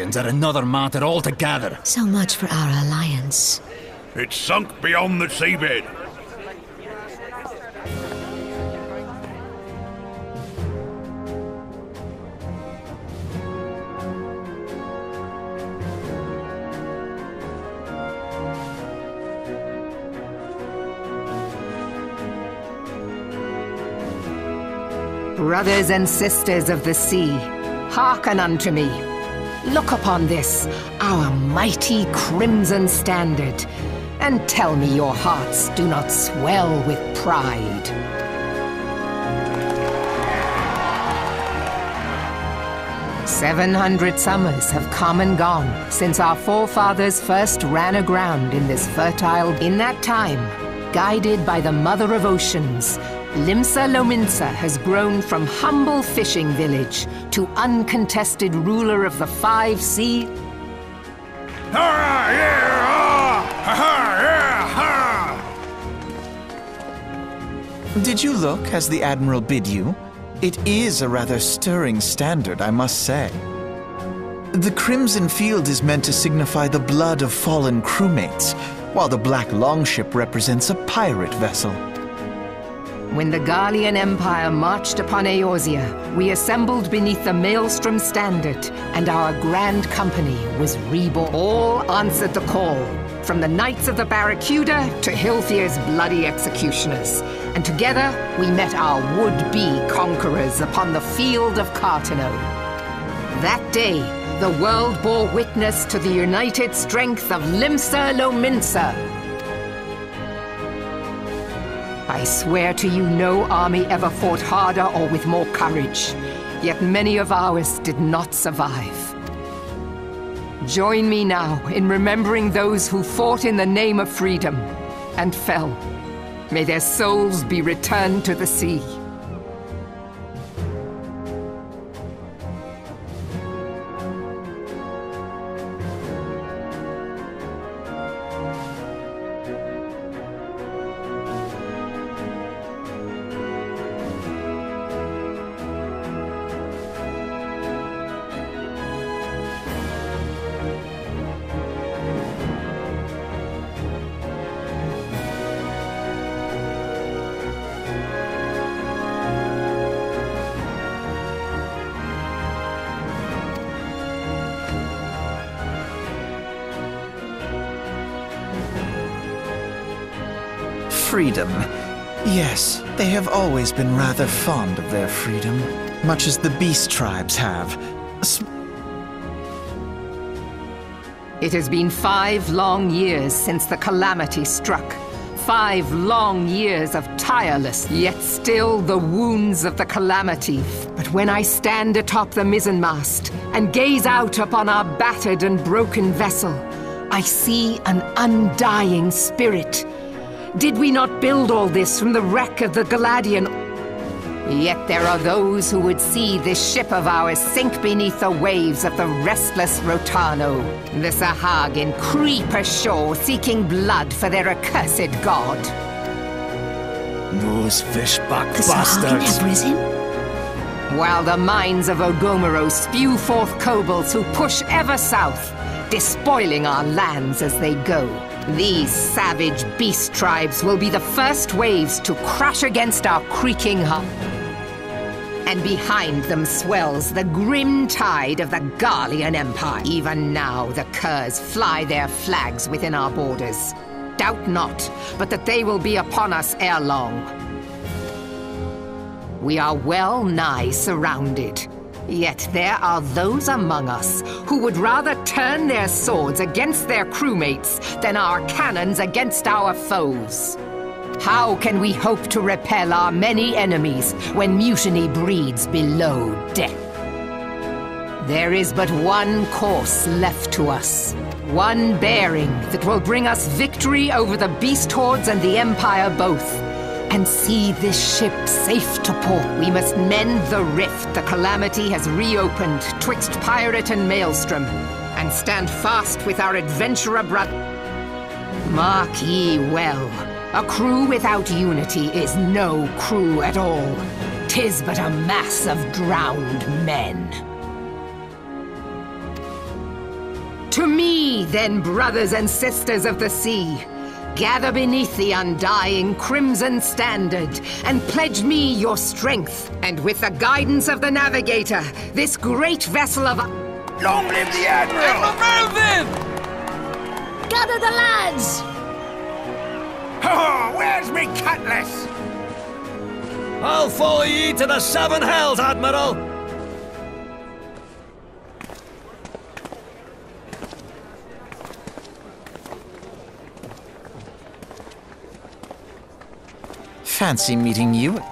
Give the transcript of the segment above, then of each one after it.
are another matter altogether. So much for our alliance. It's sunk beyond the seabed. Brothers and sisters of the sea, hearken unto me. Look upon this, our mighty crimson standard, and tell me your hearts do not swell with pride. "700 summers have come and gone since our forefathers first ran aground in this fertile... In that time, guided by the Mother of Oceans, Limsa Lominsa has grown from humble fishing village to uncontested ruler of the 5 seas. Did you look as the Admiral bid you? It is a rather stirring standard, I must say. The crimson field is meant to signify the blood of fallen crewmates, while the black longship represents a pirate vessel. When the Gallian Empire marched upon Eorzea, we assembled beneath the Maelstrom standard, and our grand company was reborn. All answered the call, from the Knights of the Barracuda to Hilfir's bloody executioners. And together, we met our would-be conquerors upon the field of Cartano. That day, the world bore witness to the united strength of Limsa Lominsa. I swear to you, no army ever fought harder or with more courage, yet many of ours did not survive. Join me now in remembering those who fought in the name of freedom and fell. May their souls be returned to the sea. Freedom. Yes, they have always been rather fond of their freedom, much as the beast tribes have. It has been 5 long years since the calamity struck. 5 long years of tireless, yet still the wounds of the calamity. But when I stand atop the mizzenmast and gaze out upon our battered and broken vessel, I see an undying spirit. Did we not build all this from the wreck of the Galadian? Yet there are those who would see this ship of ours sink beneath the waves of the restless Rotano. The Sahagin creep ashore seeking blood for their accursed god. Those fishback The Sahagin bastards! have risen? While the mines of Ogomero spew forth kobolds who push ever south, despoiling our lands as they go. These savage beast tribes will be the first waves to crash against our creaking hull. And behind them swells the grim tide of the Gallian Empire. Even now, the curs fly their flags within our borders. Doubt not, but that they will be upon us ere long. We are well nigh surrounded. Yet there are those among us who would rather turn their swords against their crewmates than our cannons against our foes. How can we hope to repel our many enemies when mutiny breeds below deck? There is but one course left to us. One bearing that will bring us victory over the beast hordes and the Empire both. And see this ship safe to port. We must mend the rift the calamity has reopened twixt pirate and maelstrom, and stand fast with our adventurer brother. Mark ye well, a crew without unity is no crew at all. 'Tis but a mass of drowned men. To me, then, brothers and sisters of the sea. Gather beneath the undying crimson standard, and pledge me your strength. And with the guidance of the navigator, this great vessel of... Long live the Admiral! Gather the lads! Oh, where's me cutlass? I'll follow ye to the seven hells, Admiral! Fancy meeting you.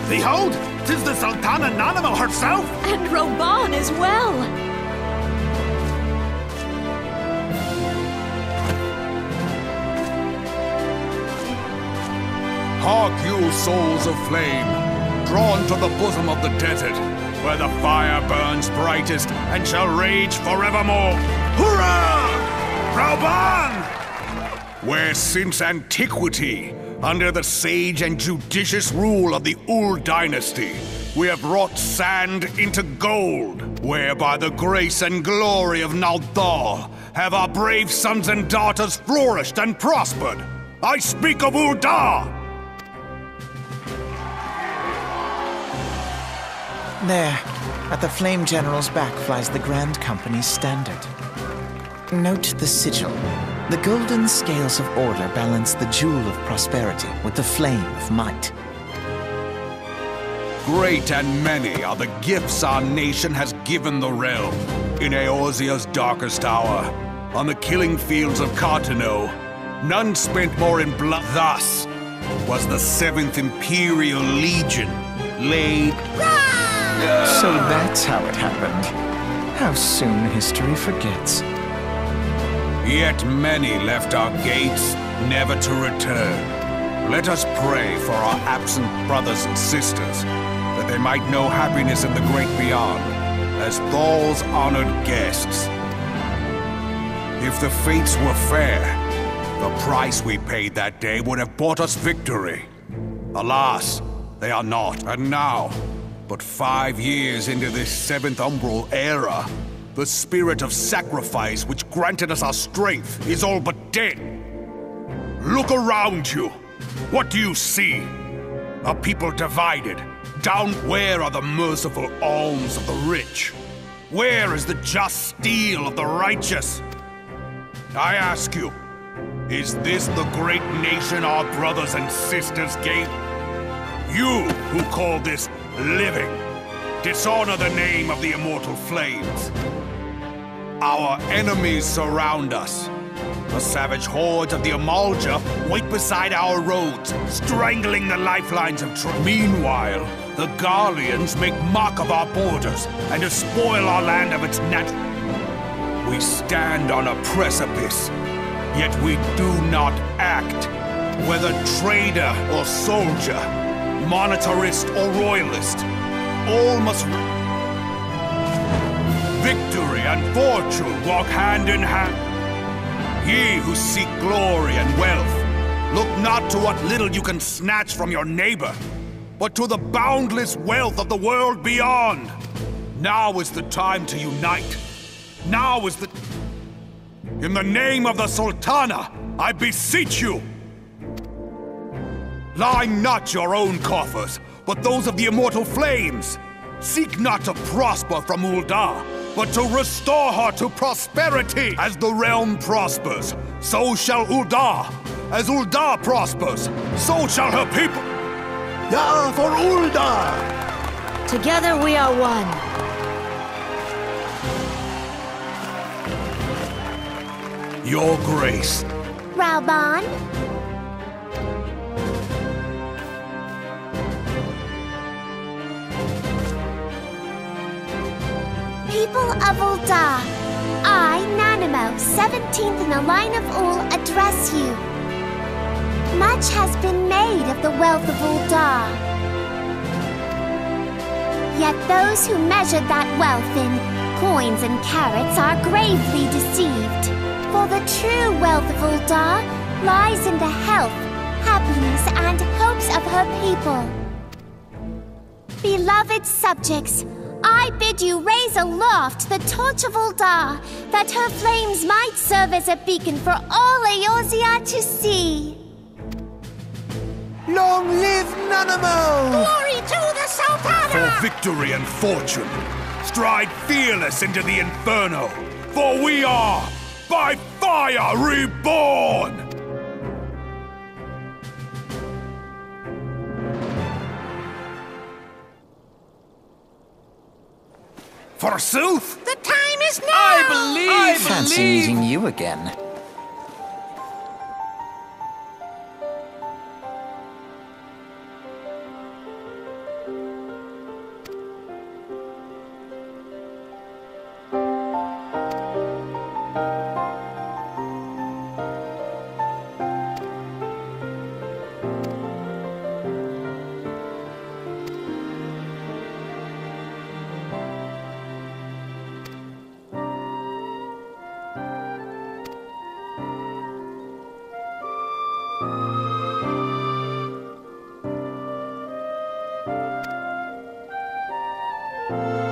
Behold, 'tis the Sultana Nanimo herself! And Reborn as well! Hark you, souls of flame, drawn to the bosom of the desert, where the fire burns brightest and shall rage forevermore. Hurrah! Reborn! Where since antiquity, under the sage and judicious rule of the Ul dynasty, we have wrought sand into gold, where by the grace and glory of Naldal have our brave sons and daughters flourished and prospered. I speak of Ul'dah! There, at the Flame General's back flies the Grand Company's standard. Note the sigil. The golden scales of order balance the jewel of prosperity with the flame of might. Great and many are the gifts our nation has given the realm. In Eorzea's darkest hour, on the killing fields of Cartano, none spent more in blood. Thus was the 7th Imperial Legion laid. So that's how it happened. How soon history forgets. Yet many left our gates, never to return. Let us pray for our absent brothers and sisters, that they might know happiness in the great beyond, as Thal's honored guests. If the fates were fair, the price we paid that day would have bought us victory. Alas, they are not. And now, but 5 years into this 7th Umbral era, the spirit of sacrifice which granted us our strength is all but dead. Look around you. What do you see? A people divided. Down where are the merciful alms of the rich? Where is the just steel of the righteous? I ask you, is this the great nation our brothers and sisters gave? You who call this living, dishonor the name of the immortal flames. Our enemies surround us. The savage hordes of the Amalja wait beside our roads, strangling the lifelines of Meanwhile, the Garleans make mock of our borders and despoil our land of its natural. We stand on a precipice, yet we do not act. Whether trader or soldier, monetarist or royalist, all must... Victory and fortune walk hand in hand. Ye who seek glory and wealth, look not to what little you can snatch from your neighbor, but to the boundless wealth of the world beyond. Now is the time to unite. Now is the... In the name of the Sultana, I beseech you! Line not your own coffers, but those of the immortal flames. Seek not to prosper from Ul'dah, but to restore her to prosperity. As the realm prospers, so shall Ul'dah. As Ul'dah prospers, so shall her people. Ya for Ul'dah! Together we are one. Your Grace. Reborn? People of Ul'dah, I, Nanimo, 17th in the line of Ul, address you. Much has been made of the wealth of Ul'dah. Yet those who measured that wealth in coins and carats are gravely deceived. For the true wealth of Ul'dah lies in the health, happiness, and hopes of her people. Beloved subjects, I bid you raise aloft the torch of Ul'dah, that her flames might serve as a beacon for all Eorzea to see. Long live Nanamo! Glory to the Sultana! For victory and fortune, stride fearless into the inferno, for we are, by fire, reborn! Forsooth! The time is now! I Fancy meeting you again. now!